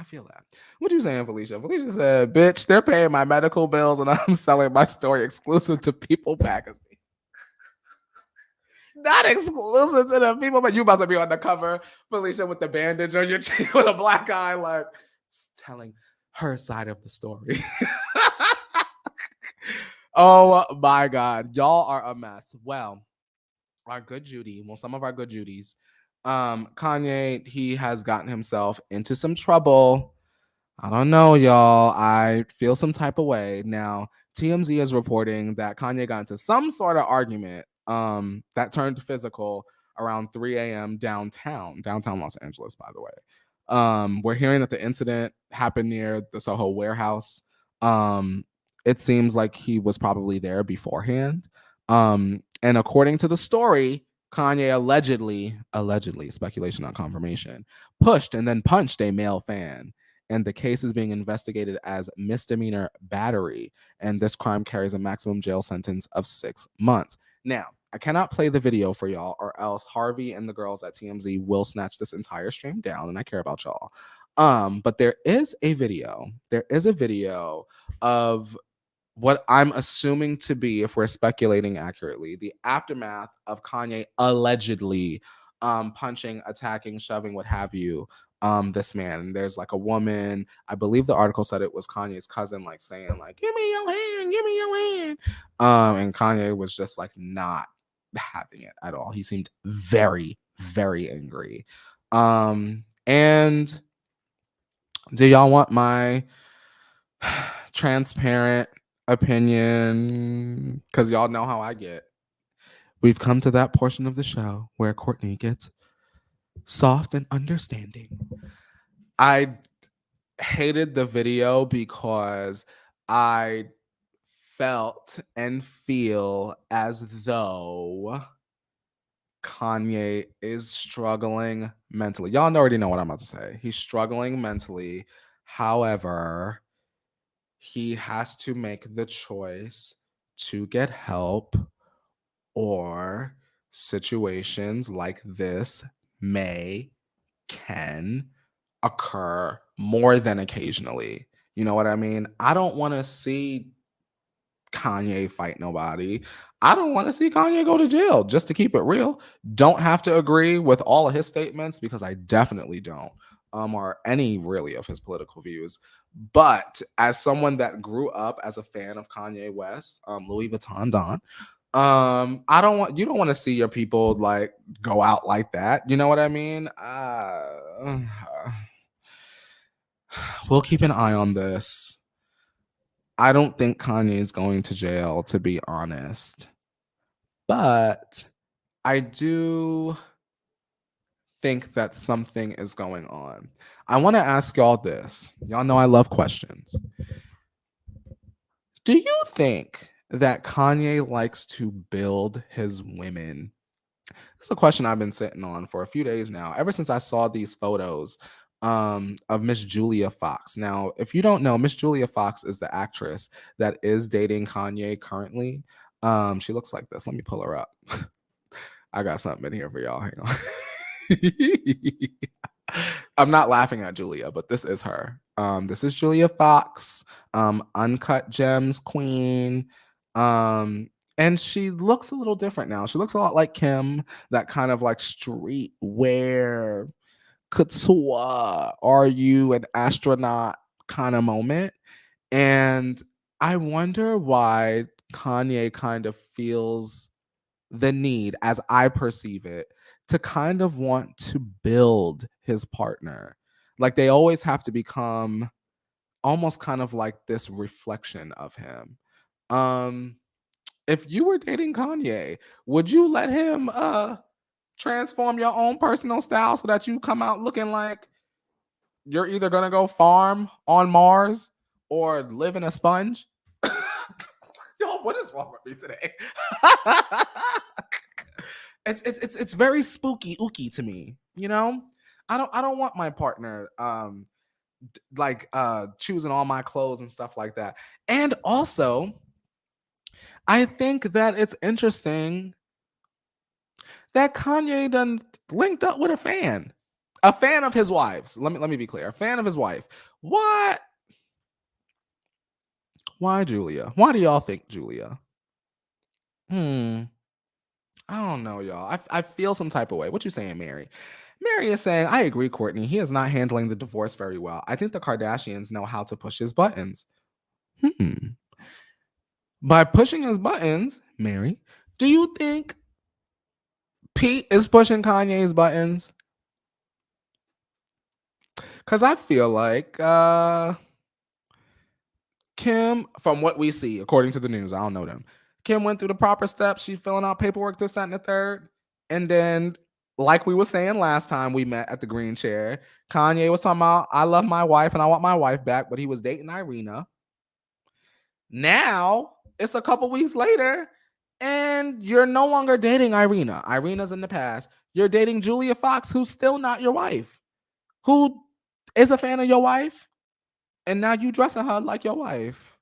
A: What you saying, Felicia? Felicia said, bitch, they're paying my medical bills and I'm selling my story exclusive to People magazine. Not exclusive to the People, but you about to be on the cover, Felicia, with the bandage on your cheek with a black eye, like telling her side of the story. Oh my God. Y'all are a mess. Well, some of our good Judys, Kanye, he has gotten himself into some trouble. I don't know, y'all. I feel some type of way. Now, TMZ is reporting that Kanye got into some sort of argument that turned physical around 3 a.m. downtown Los Angeles, by the way. We're hearing that the incident happened near the Soho warehouse. It seems like he was probably there beforehand. And according to the story, Kanye allegedly, speculation not confirmation, pushed and then punched a male fan. And the case is being investigated as misdemeanor battery. And this crime carries a maximum jail sentence of 6 months. Now, I cannot play the video for y'all or else Harvey and the girls at TMZ will snatch this entire stream down, and I care about y'all. But there is a video. Of what I'm assuming to be, if we're speculating accurately, the aftermath of Kanye allegedly punching, attacking, shoving, what have you, this man. And there's like a woman, I believe the article said it was Kanye's cousin, like saying, like, give me your hand, give me your hand. And Kanye was just like not having it at all. He seemed very, very angry. And do y'all want my transparent opinion? Because y'all know how I get. We've come to that portion of the show where Courtney gets soft and understanding. I hated the video because I felt and feel as though Kanye is struggling mentally. Y'all already know what I'm about to say. He's struggling mentally. However, he has to make the choice to get help, or situations like this can occur more than occasionally. You know what I mean? I don't want to see Kanye fight nobody. I don't want to see Kanye go to jail, just to keep it real. Don't have to agree with all of his statements, because I definitely don't, or any really of his political views. But as someone that grew up as a fan of Kanye West, Louis Vuitton Don, I don't want, you don't want to see your people like go out like that. You know what I mean? We'll keep an eye on this. I don't think Kanye is going to jail, to be honest. But I do think that something is going on. I want to ask y'all this. Y'all know I love questions. Do you think that Kanye likes to build his women? It's a question I've been sitting on for a few days now, ever since I saw these photos of Miss Julia Fox. Now, if you don't know, Miss Julia Fox is the actress that is dating Kanye currently. She looks like this. Let me pull her up. I got something in here for y'all. Hang on. I'm not laughing at Julia, but this is her. This is Julia Fox, Uncut Gems queen. And she looks a little different now. She looks a lot like Kim, that kind of like streetwear, couture, are you an astronaut kind of moment. And I wonder why Kanye kind of feels the need, as I perceive it, to kind of want to build his partner. Like they always have to become almost kind of like this reflection of him. If you were dating Kanye, would you let him transform your own personal style so that you come out looking like you're either gonna go farm on Mars or live in a sponge? Yo, what is wrong with me today? It's very spooky ooky to me, you know? I don't want my partner choosing all my clothes and stuff like that. And also, I think that it's interesting that Kanye done linked up with a fan of his wife's. Let me be clear, a fan of his wife. Why? Why Julia? Why do y'all think Julia? I don't know, y'all. I feel some type of way. What you saying, Mary? Mary is saying, I agree, Courtney. He is not handling the divorce very well. I think the Kardashians know how to push his buttons. By pushing his buttons, Mary, do you think Pete is pushing Kanye's buttons? Because I feel like Kim, from what we see, according to the news, I don't know them, Kim went through the proper steps. She's filling out paperwork, this, that, and the third. And then, like we were saying last time we met at the green chair, Kanye was talking about, I love my wife and I want my wife back, but he was dating Irina. Now, it's a couple weeks later, and you're no longer dating Irina. Irina's in the past. You're dating Julia Fox, who's still not your wife, who is a fan of your wife, and now you dressing her like your wife.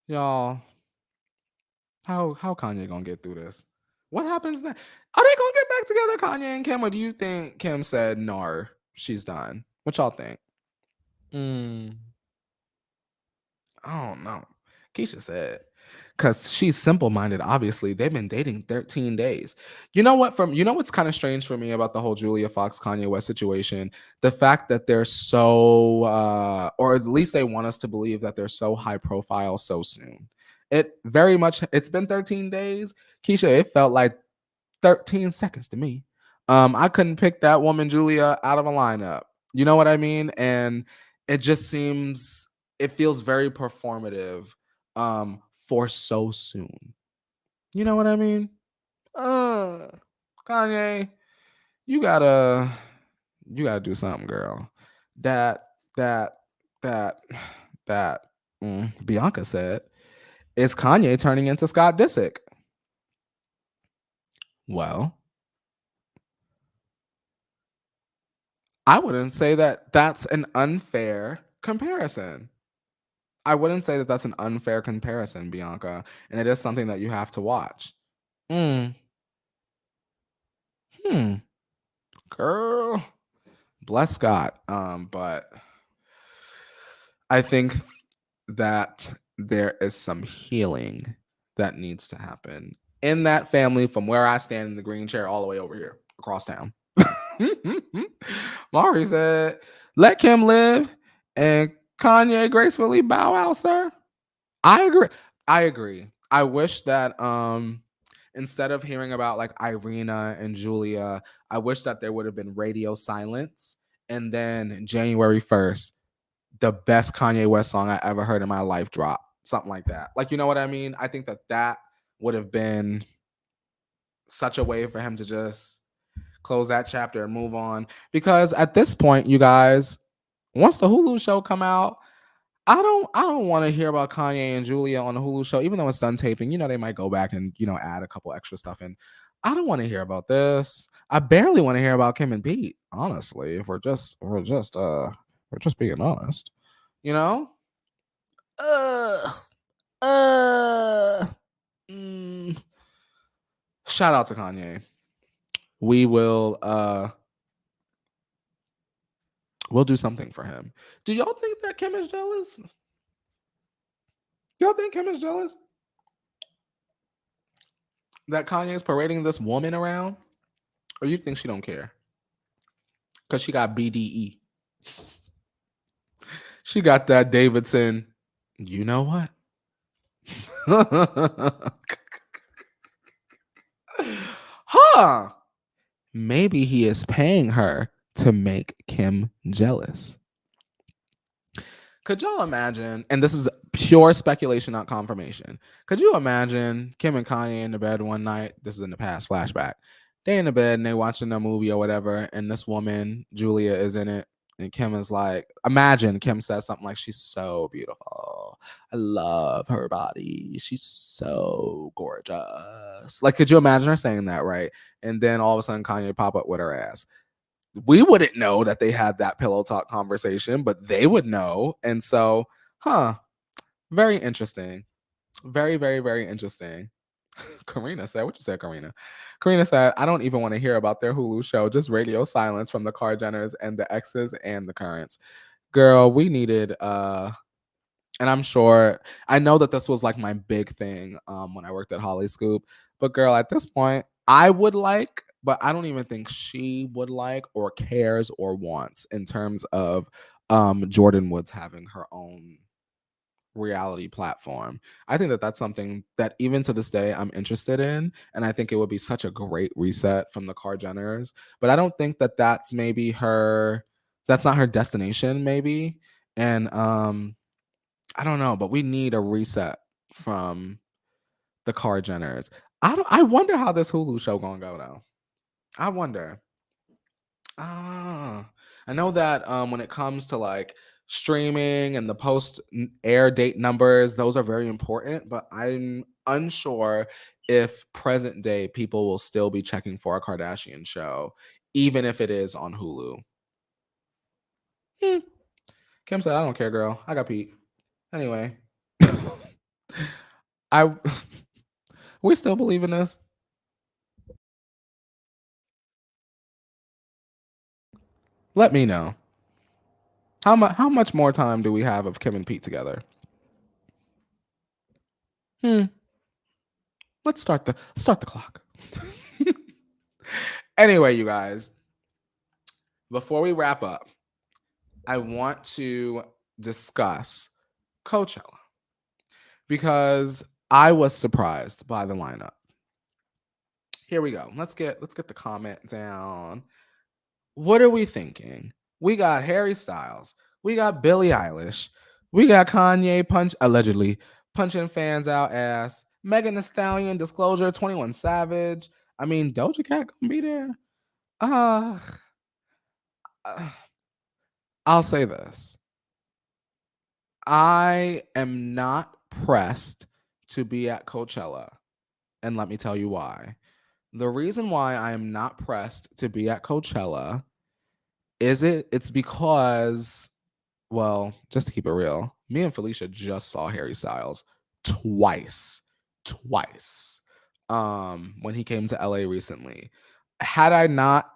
A: Y'all, how Kanye gonna get through this? What happens then? Are they gonna get back together, Kanye and Kim, or do you think Kim said no, she's done? What y'all think? I don't know. Keisha said, because she's simple-minded, obviously. They've been dating 13 days. You know what's kind of strange for me about the whole Julia Fox Kanye West situation? The fact that they're so or at least they want us to believe that they're so high profile so soon. It's been 13 days. Keisha, it felt like 13 seconds to me. I couldn't pick that woman, Julia, out of a lineup. You know what I mean? And it just seems, it feels very performative for so soon. You know what I mean? Uh, Kanye, you gotta, you gotta do something, girl. That, that, that, that, Bianca said, is Kanye turning into Scott Disick? Well, I wouldn't say that that's an unfair comparison. I wouldn't say that that's an unfair comparison, Bianca, and it is something that you have to watch. Mm, hmm, girl, bless Scott. But I think that there is some healing that needs to happen in that family from where I stand in the green chair all the way over here across town. Mari said, let Kim live and Kanye gracefully bow out, sir. I agree. I agree. I wish that instead of hearing about like Irina and Julia, I wish that there would have been radio silence. And then January 1st, the best Kanye West song I ever heard in my life drop. Something like that. Like, you know what I mean? I think that that would have been such a way for him to just close that chapter and move on. Because at this point, you guys, once the Hulu show come out, I don't want to hear about Kanye and Julia on the Hulu show, even though it's done taping. You know, they might go back and, add a couple extra stuff in. I don't want to hear about this. I barely want to hear about Kim and Pete, honestly, if we're just being honest. You know? Uh uh mm. Shout out to Kanye. We will we'll do something for him. Do y'all think that Kim is jealous? Y'all think Kim is jealous that Kanye is parading this woman around? Or you think she don't care? Because she got BDE. She got that Davidson. You know what? Huh. Maybe he is paying her to make Kim jealous. Could y'all imagine, and this is pure speculation, not confirmation. Could you imagine Kim and Kanye in the bed one night? This is in the past, flashback. They in the bed and they watching a movie or whatever, and this woman, Julia, is in it. And Kim is like, imagine Kim says something like, she's so beautiful. I love her body. She's so gorgeous. Like, could you imagine her saying that, right? And then all of a sudden Kanye pop up with her ass. We wouldn't know that they had that pillow talk conversation, but they would know. And so, very interesting. Very, very, very interesting. Karina said, what you said, Karina? Karina said, I don't even want to hear about their Hulu show, just radio silence from the Kar Jenners and the exes and the currents. Girl, we needed and I'm sure I know that this was like my big thing when I worked at Hollyscoop. But girl, at this point, I would like, but I don't even think she would like or cares or wants in terms of Jordan Woods having her own reality platform. I think that that's something that even to this day I'm interested in, and I think it would be such a great reset from the Kar Jenners. But I don't think that that's maybe her. That's not her destination, maybe. And I don't know, but we need a reset from the Kar Jenners. I wonder how this Hulu show gonna go though. I wonder. Ah, I know that when it comes to like streaming and the post air date numbers, those are very important, but I'm unsure if present day people will still be checking for a Kardashian show, even if it is on Hulu. Hmm. Kim said, I don't care, girl. I got Pete. Anyway. I we still believe in this. Let me know. How much more time do we have of Kim and Pete together? Hmm. Let's start the clock. Anyway, you guys, before we wrap up, I want to discuss Coachella because I was surprised by the lineup. Here we go. Let's get the comment down. What are we thinking? We got Harry Styles. We got Billie Eilish. We got Kanye allegedly punching fans out ass. Megan Thee Stallion, Disclosure, 21 Savage. I mean, Doja Cat gonna be there. Uh, uh, I'll say this. I am not pressed to be at Coachella. And let me tell you why. The reason why I am not pressed to be at Coachella it's because, well, just to keep it real, me and Felicia just saw Harry Styles twice. Twice. When he came to LA recently. Had I not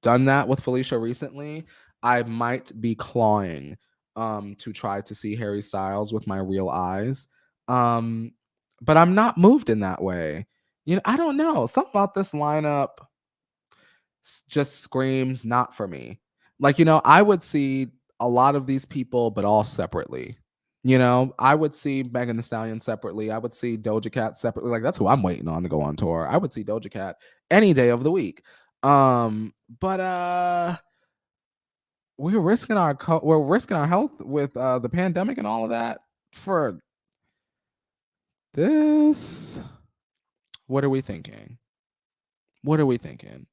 A: done that with Felicia recently, I might be clawing to try to see Harry Styles with my real eyes. Um, but I'm not moved in that way. You know, I don't know. Something about this lineup just screams not for me. Like, I would see a lot of these people, but all separately. I would see Megan Thee Stallion separately. I would see Doja Cat separately. Like, that's who I'm waiting on to go on tour. I would see Doja Cat any day of the week. But we're risking our health with the pandemic and all of that for this. What are we thinking? What are we thinking?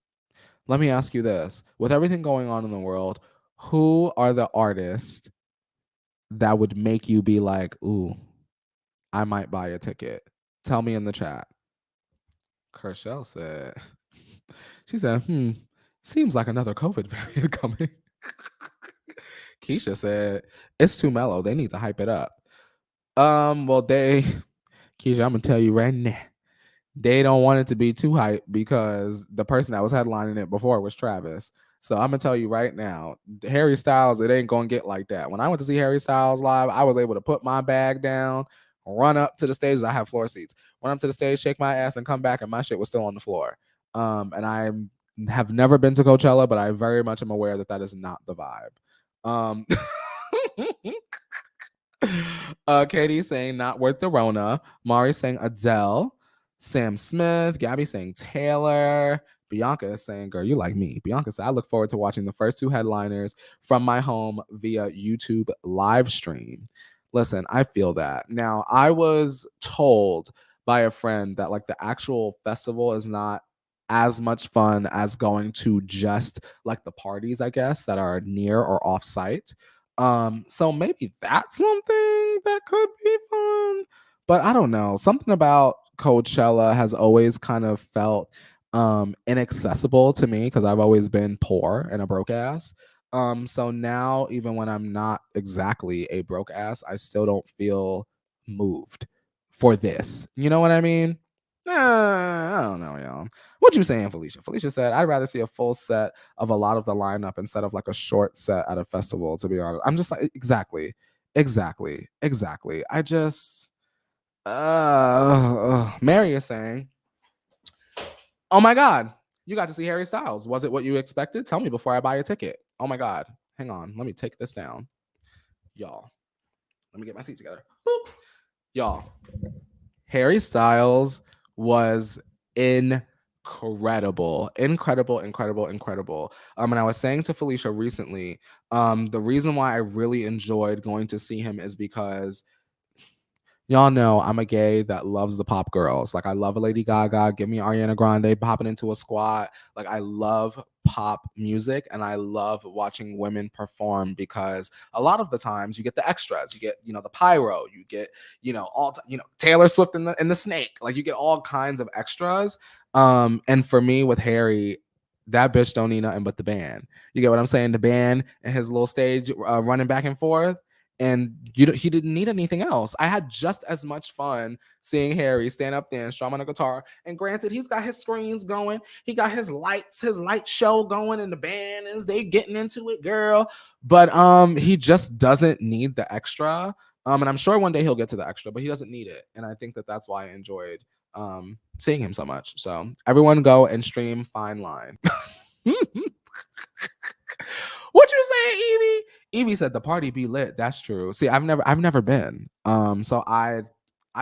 A: Let me ask you this. With everything going on in the world, who are the artists that would make you be like, ooh, I might buy a ticket? Tell me in the chat. Kershell said, she said, seems like another COVID variant coming. Keisha said, it's too mellow. They need to hype it up. Well, Keisha, I'm gonna tell you right now, they don't want it to be too hype because the person that was headlining it before was Travis. So I'm gonna tell you right now, Harry Styles, it ain't gonna get like that. When I went to see Harry Styles live, I was able to put my bag down, run up to the stage. I have floor seats. Run up to the stage, shake my ass, and come back, and my shit was still on the floor. And I have never been to Coachella, but I very much am aware that that is not the vibe. Katie saying not worth the Rona. Mari saying Adele. Sam Smith. Gabby saying Taylor. Bianca is saying, girl, you like me. Bianca said, I look forward to watching the first two headliners from my home via YouTube live stream. Listen, I feel that. Now, I was told by a friend that like the actual festival is not as much fun as going to just like the parties, I guess, that are near or off site. So maybe that's something that could be fun. But I don't know. Something about Coachella has always kind of felt inaccessible to me because I've always been poor and a broke ass. So now even when I'm not exactly a broke ass, I still don't feel moved for this. You know what I mean? I don't know, y'all. What you saying, Felicia? Felicia said, I'd rather see a full set of a lot of the lineup instead of like a short set at a festival, to be honest. I'm just like, exactly. I just, Mary is saying, oh my God, you got to see Harry Styles. Was it what you expected? Tell me before I buy a ticket. Oh my God. Hang on. Let me take this down. Y'all, let me get my seat together. Boop. Y'all, Harry Styles was incredible. And I was saying to Felicia recently, the reason why I really enjoyed going to see him is because y'all know I'm a gay that loves the pop girls. Like I love a Lady Gaga. Give me Ariana Grande popping into a squat. Like I love pop music and I love watching women perform because a lot of the times you get the extras. You get, the pyro. You get, Taylor Swift and the snake. Like you get all kinds of extras. And for me with Harry, that bitch don't need nothing but the band. You get what I'm saying? The band and his little stage running back and forth. And he didn't need anything else. I had just as much fun seeing Harry stand up there and strum on a guitar. And granted, he's got his screens going. He got his light show going, and the band they getting into it, girl. But he just doesn't need the extra. And I'm sure one day he'll get to the extra, but he doesn't need it. And I think that that's why I enjoyed seeing him so much. So everyone go and stream Fine Line. What you saying, Evie? Evie said the party be lit. That's true. See, I've never been. So I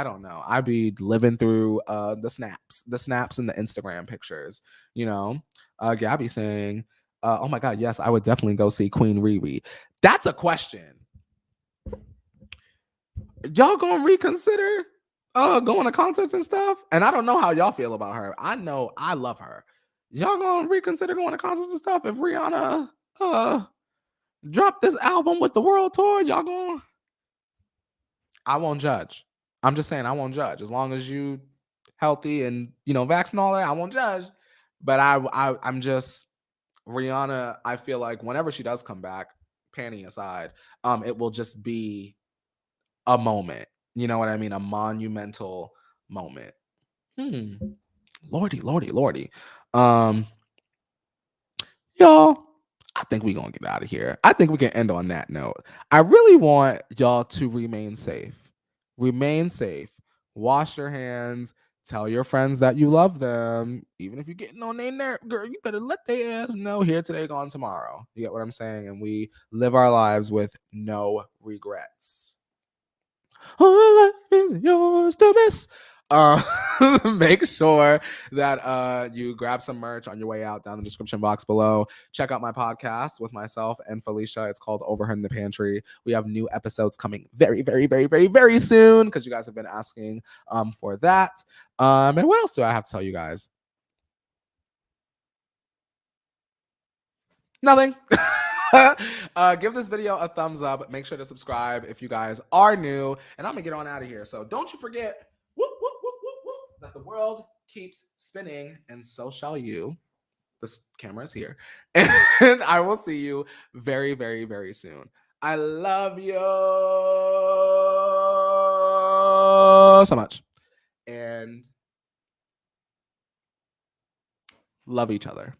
A: don't know. I be living through the snaps and the Instagram pictures, you know. Gabby saying, oh my god, yes, I would definitely go see Queen Riri. That's a question. Y'all gonna reconsider going to concerts and stuff? And I don't know how y'all feel about her. I know I love her. Y'all gonna reconsider going to concerts and stuff if Rihanna drop this album with the world tour? Y'all gonna? I won't judge. I'm just saying I won't judge as long as you healthy and vax and all that. I won't judge. But I'm just Rihanna. I feel like whenever she does come back, panty aside, it will just be a moment. You know what I mean? A monumental moment. Lordy, lordy, lordy. Y'all, I think we're gonna get out of here. I think we can end on that note. I really want y'all to remain safe. Remain safe. Wash your hands. Tell your friends that you love them. Even if you're getting on their nerve, girl, you better let their ass know here today, gone tomorrow. You get what I'm saying? And we live our lives with no regrets. All life is yours to miss. Make sure that you grab some merch on your way out down the description box below. Check out my podcast with myself and Felicia. It's called Over Her in the Pantry. We have new episodes coming very, very, very, very, very soon because you guys have been asking for that. And what else do I have to tell you guys? Nothing. Give this video a thumbs up. Make sure to subscribe if you guys are new. And I'm going to get on out of here. So don't you forget that the world keeps spinning and so shall you. This camera is here. And I will see you very, very, very soon. I love you so much. And love each other.